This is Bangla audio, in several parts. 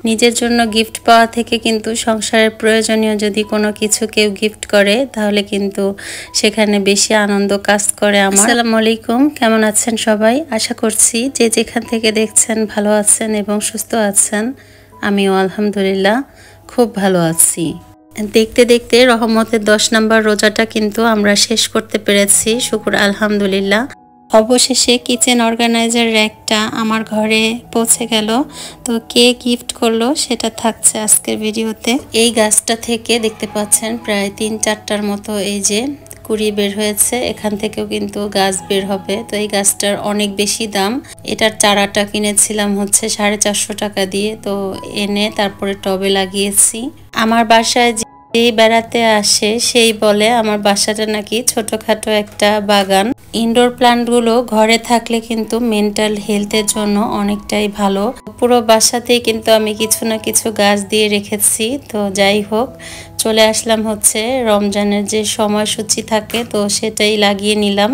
নিজের জন্য গিফট পাওয়া থেকে কিন্তু সংসারের প্রয়োজনীয় যদি কোনো কিছু কেউ গিফট করে তাহলে কিন্তু সেখানে বেশি আনন্দ কাজ করে আমার। আসসালামু আলাইকুম, কেমন আছেন সবাই? আশা করছি যে যেখান থেকে দেখছেন ভালো আছেন এবং সুস্থ আছেন। আমিও আলহামদুলিল্লাহ খুব ভালো আছি। দেখতে দেখতে রহমতের 10 নম্বর রোজাটা কিন্তু আমরা শেষ করতে পেরেছি, শুকর আলহামদুলিল্লাহ। অবশেষে কিচেন অর্গানাইজার র্যাকটা আমার ঘরে পৌঁছে গেল। তো কে গিফট করলো সেটা থাকছে আজকের ভিডিওতে। এই গাছটা থেকে দেখতে পাচ্ছেন প্রায় 3-4টার মতো এই যে কুড়ি বের হয়েছে, এখান থেকেও কিন্তু গাছ বের হবে। তো এই গাছটার অনেক বেশি দাম। এটার চারাটা কিনেছিলাম হচ্ছে 450 টাকা দিয়ে। তো এনে তারপরে টবে লাগিয়েছি। আমার বাসায় যে বেড়াতে আসে সেই বলে আমার বাসাটা নাকি ছোটখাটো একটা বাগান। ইনডোর প্লান্টগুলো ঘরে থাকলে কিন্তু মেন্টাল হেলথের জন্য অনেকটাই ভালো। পুরো বাসাতেই কিন্তু আমি কিছু না কিছু গাছ দিয়ে রেখেছি। তো যাই হোক, চলে আসলাম হচ্ছে রমজানের যে সময়সূচি থাকে তো সেটাই লাগিয়ে নিলাম।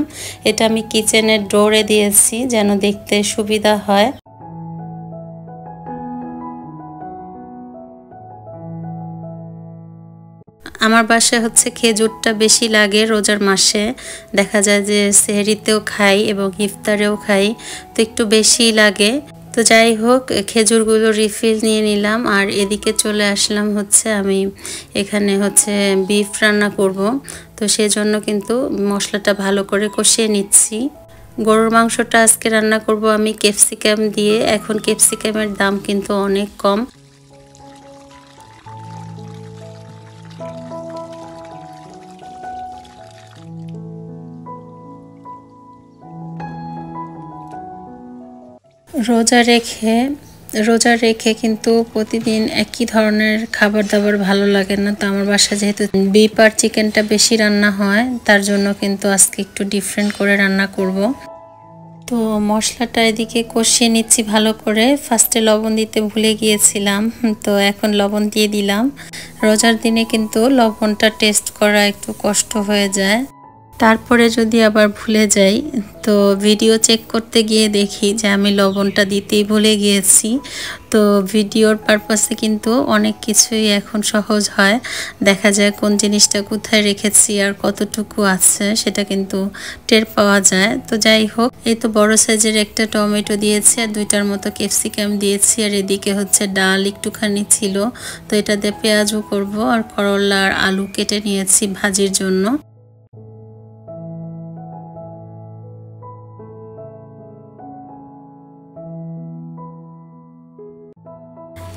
এটা আমি কিচেনের ডোরে দিয়েছি যেন দেখতে সুবিধা হয়। আমার বাসায় হচ্ছে খেজুরটা বেশি লাগে রোজার মাসে। দেখা যায় যে সেহরিতেও খাই এবং ইফতারেও খাই, তো একটু বেশি লাগে। তো যাই হোক, খেজুরগুলো রিফিল নিয়ে নিলাম। আর এদিকে চলে আসলাম হচ্ছে আমি এখানে হচ্ছে বিফ রান্না করব। তো সেজন্য কিন্তু মশলাটা ভালো করে কষিয়ে নিচ্ছি। গরুর মাংসটা আজকে রান্না করব আমি ক্যাপসিকাম দিয়ে। এখন ক্যাপসিকামের দাম কিন্তু অনেক কম। রোজা রেখে কিন্তু প্রতিদিন একই ধরনের খাবার দাবার ভালো লাগে না। তো আমার বাসায় যেহেতু বিফ আর চিকেনটা বেশি রান্না হয়, তার জন্য কিন্তু আজকে একটু ডিফারেন্ট করে রান্না করব। তো মশলাটা এদিকে কষিয়ে নিচ্ছি ভালো করে। ফার্স্টে লবণ দিতে ভুলে গিয়েছিলাম, তো এখন লবণ দিয়ে দিলাম। রোজার দিনে কিন্তু লবণটা টেস্ট করা একটু কষ্ট হয়ে যায়। তারপরে যদি আবার ভুলে যাই তো ভিডিও চেক করতে গিয়ে দেখি যে আমি লবণটা দিতেই ভুলে গিয়েছি। তো ভিডিওর পারপাসে কিন্তু অনেক কিছুই এখন সহজ হয়, দেখা যায় কোন জিনিসটা কোথায় রেখেছি আর কতটুকু আছে সেটা কিন্তু টের পাওয়া যায়। তো যাই হোক, এই তো বড় সাইজের একটা টমেটো দিয়েছি আর 2টার মতো ক্যাপসিকাম দিয়েছি। আর এদিকে হচ্ছে ডাল একটুখানি ছিল, তো এটা দিয়ে পেঁয়াজও করব। আর করলা আর আলু কেটে নিয়েছি ভাজির জন্য।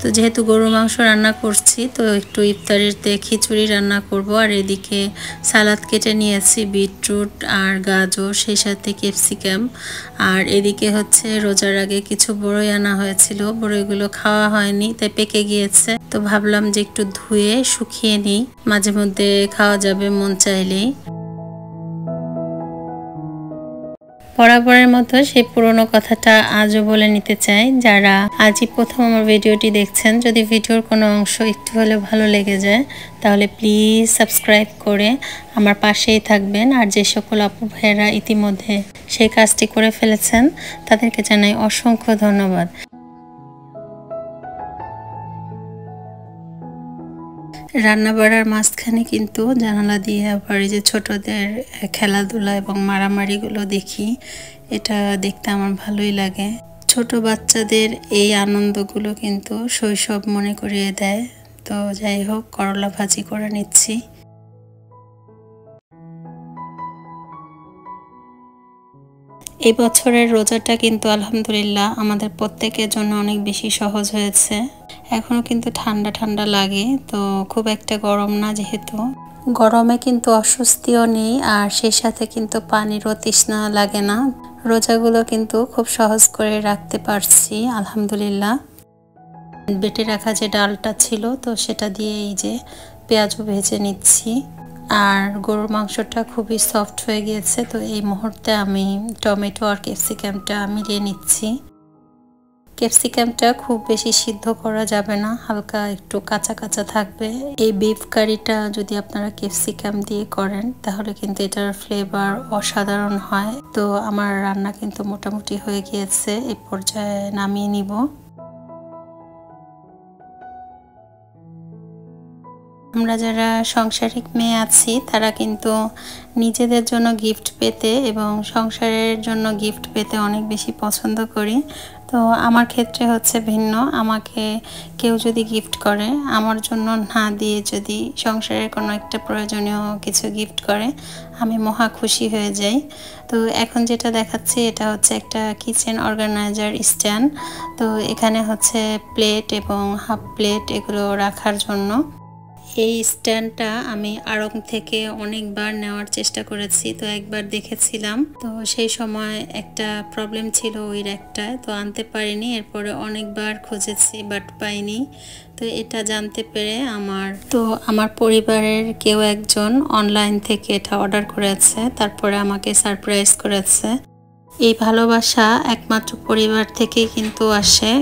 তো যেহেতু গরুর মাংস রান্না করছি তো একটু ইফতারিতে খিচুড়ি রান্না করব। আর এদিকে সালাদ কেটে নিয়েছি, বিটরুট আর গাজর, সেই সাথে ক্যাপসিকাম। আর এদিকে হচ্ছে রোজার আগে কিছু বড়ই আনা হয়েছিল, বড়ইগুলো খাওয়া হয়নি তাই পেকে গিয়েছে। তো ভাবলাম যে একটু ধুয়ে শুকিয়ে নিই, মাঝে মধ্যে খাওয়া যাবে মন চাইলেই। বরাবরের মতো সেই পুরনো কথাটা আজও বলে নিতে চাই, যারা আজই প্রথম আমার ভিডিওটি দেখছেন, যদি ভিডিওর কোনো অংশ একটু হলেও ভালো লেগে যায় তাহলে প্লিজ সাবস্ক্রাইব করে আমার পাশেই থাকবেন। আর যে সকল আপু ভাইয়েরা ইতিমধ্যে সেই কাজটি করে ফেলেছেন তাদেরকে জানাই অসংখ্য ধন্যবাদ। রান্না বাড়ার মাঝখানে কিন্তু জানালা দিয়ে আবার এই যে ছোটদের খেলাধুলা এবং মারামারিগুলো দেখি, এটা দেখতে আমার ভালোই লাগে। ছোট বাচ্চাদের এই আনন্দগুলো কিন্তু শৈশব মনে করিয়ে দেয়। তো যাই হোক, করলা ভাজি করে নিচ্ছি। এই বছরের রোজাটা কিন্তু আলহামদুলিল্লাহ আমাদের প্রত্যেকের জন্য অনেক বেশি সহজ হয়েছে। এখনো কিন্তু ঠান্ডা ঠান্ডা লাগে, তো খুব একটা গরম না, যেহেতু গরমে কিন্তু অস্বস্তিও নেই আর সেই সাথে কিন্তু পানিরও তৃষ্ণা লাগে না। রোজাগুলো কিন্তু খুব সহজ করে রাখতে পারছি আলহামদুলিল্লাহ। বেটে রাখা যে ডালটা ছিল তো সেটা দিয়ে এই যে পেঁয়াজও ভেজে নিচ্ছি। আর গরুর মাংসটা খুবই সফট হয়ে গিয়েছে, তো এই মুহূর্তে আমি টমেটো আর ক্যাপসিকামটা মিলিয়ে নিচ্ছি। ক্যাপসিকামটা খুব বেশি সিদ্ধ করা যাবে না, হালকা একটু কাঁচা কাঁচা থাকবে। এই বিফ কারিটা যদি আপনারা ক্যাপসিকাম দিয়ে করেন তাহলে কিন্তু এটার ফ্লেভার অসাধারণ হয়। তো আমার রান্না কিন্তু মোটামুটি হয়ে গিয়েছে, এই পর্যায়ে নামিয়ে নিব। আমরা যারা সাংসারিক মেয়ে আছি তারা কিন্তু নিজেদের জন্য গিফট পেতে এবং সংসারের জন্য গিফট পেতে অনেক বেশি পছন্দ করি। তো আমার ক্ষেত্রে হচ্ছে ভিন্ন। আমাকে কেউ যদি গিফট করে, আমার জন্য না দিয়ে যদি সংসারের কোনো একটা প্রয়োজনীয় কিছু গিফট করে, আমি মহা খুশি হয়ে যাই। তো এখন যেটা দেখাচ্ছি এটা হচ্ছে একটা কিচেন অর্গানাইজার স্ট্যান্ড। তো এখানে হচ্ছে প্লেট এবং হাফ প্লেট এগুলো রাখার জন্য। এই স্ট্যান্ডটা আমি আড়ং থেকে অনেকবার নেওয়ার চেষ্টা করেছি। তো একবার দেখেছিলাম, তো সেই সময় একটা প্রবলেম ছিল ওই র্যাকটায়, তো আনতে পারিনি। এরপরে অনেকবার খুঁজেছি বাট পাইনি। তো এটা জানতে পেরে আমার পরিবারের কেউ একজন অনলাইন থেকে এটা অর্ডার করেছে, তারপরে আমাকে সারপ্রাইজ করেছে। এই ভালোবাসা একমাত্র পরিবার থেকেই কিন্তু আসে।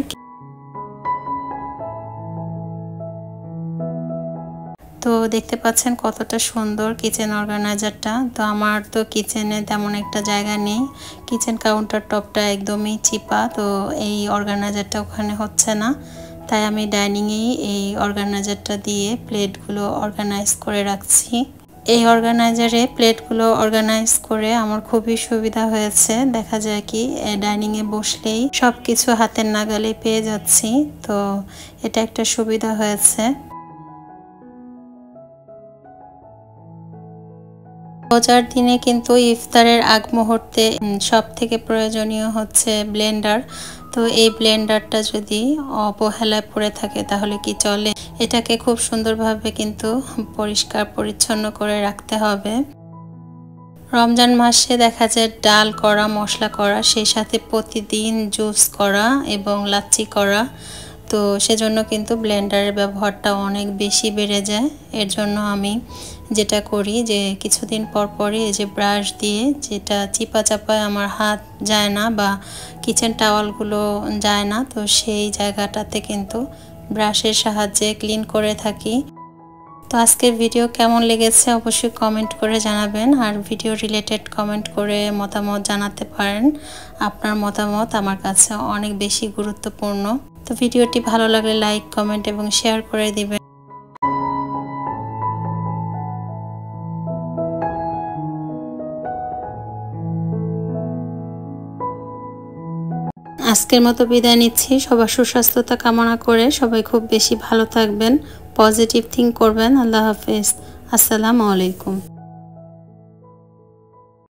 তো দেখতে পাচ্ছেন কতটা সুন্দর কিচেন অর্গানাইজারটা। তো আমার তো কিচেনে তেমন একটা জায়গা নেই, কিচেন কাউন্টার টপটা একদমই চিপা, তো এই অর্গানাইজারটা ওখানে হচ্ছে না। তাই আমি ডাইনিংয়েই এই অর্গানাইজারটা দিয়ে প্লেটগুলো অর্গানাইজ করে রাখছি। এই অর্গানাইজারে প্লেটগুলো অর্গানাইজ করে আমার খুবই সুবিধা হয়েছে। দেখা যায় কি ডাইনিংয়ে বসলেই সব কিছু হাতের নাগালে পেয়ে যাচ্ছি, তো এটা একটা সুবিধা হয়েছে। রোজার দিনে কিন্তু ইফতারের আগ মুহূর্তে সব থেকে প্রয়োজনীয় হচ্ছে ব্লেন্ডার। তো এই ব্লেন্ডারটা যদি অবহেলায় পড়ে থাকে তাহলে কি চলে? এটাকে খুব সুন্দরভাবে কিন্তু পরিষ্কার পরিচ্ছন্ন করে রাখতে হবে। রমজান মাসে দেখা যায় ডাল করা, মশলা করা, সেই সাথে প্রতিদিন জুস করা এবং লাচ্ছি করা। তো সেজন্য কিন্তু ব্লেন্ডারের ব্যবহারটা অনেক বেশি বেড়ে যায়। এর জন্য আমি যেটা করি যে কিছুদিন পর পরই এই যে ব্রাশ দিয়ে, যেটা চিপা চাপায় আমার হাত যায় না বা কিচেন টাওয়ালগুলো যায় না, তো সেই জায়গাটাতে কিন্তু ব্রাশের সাহায্যে ক্লিন করে থাকি। তো আজকের ভিডিও কেমন লেগেছে অবশ্যই কমেন্ট করে জানাবেন, আর ভিডিও রিলেটেড কমেন্ট করে মতামত জানাতে পারেন। আপনার মতামত আমার কাছে অনেক বেশি গুরুত্বপূর্ণ। তো ভিডিওটি ভালো লাগলে লাইক, কমেন্ট এবং শেয়ার করে দিবেন। আজকের মতো বিদায় নিচ্ছি। সবার সুস্বাস্থ্যতা কামনা করে সবাই খুব বেশি ভালো থাকবেন, পজিটিভ থিঙ্ক করবেন। আল্লাহ হাফেজ, আসসালামু আলাইকুম।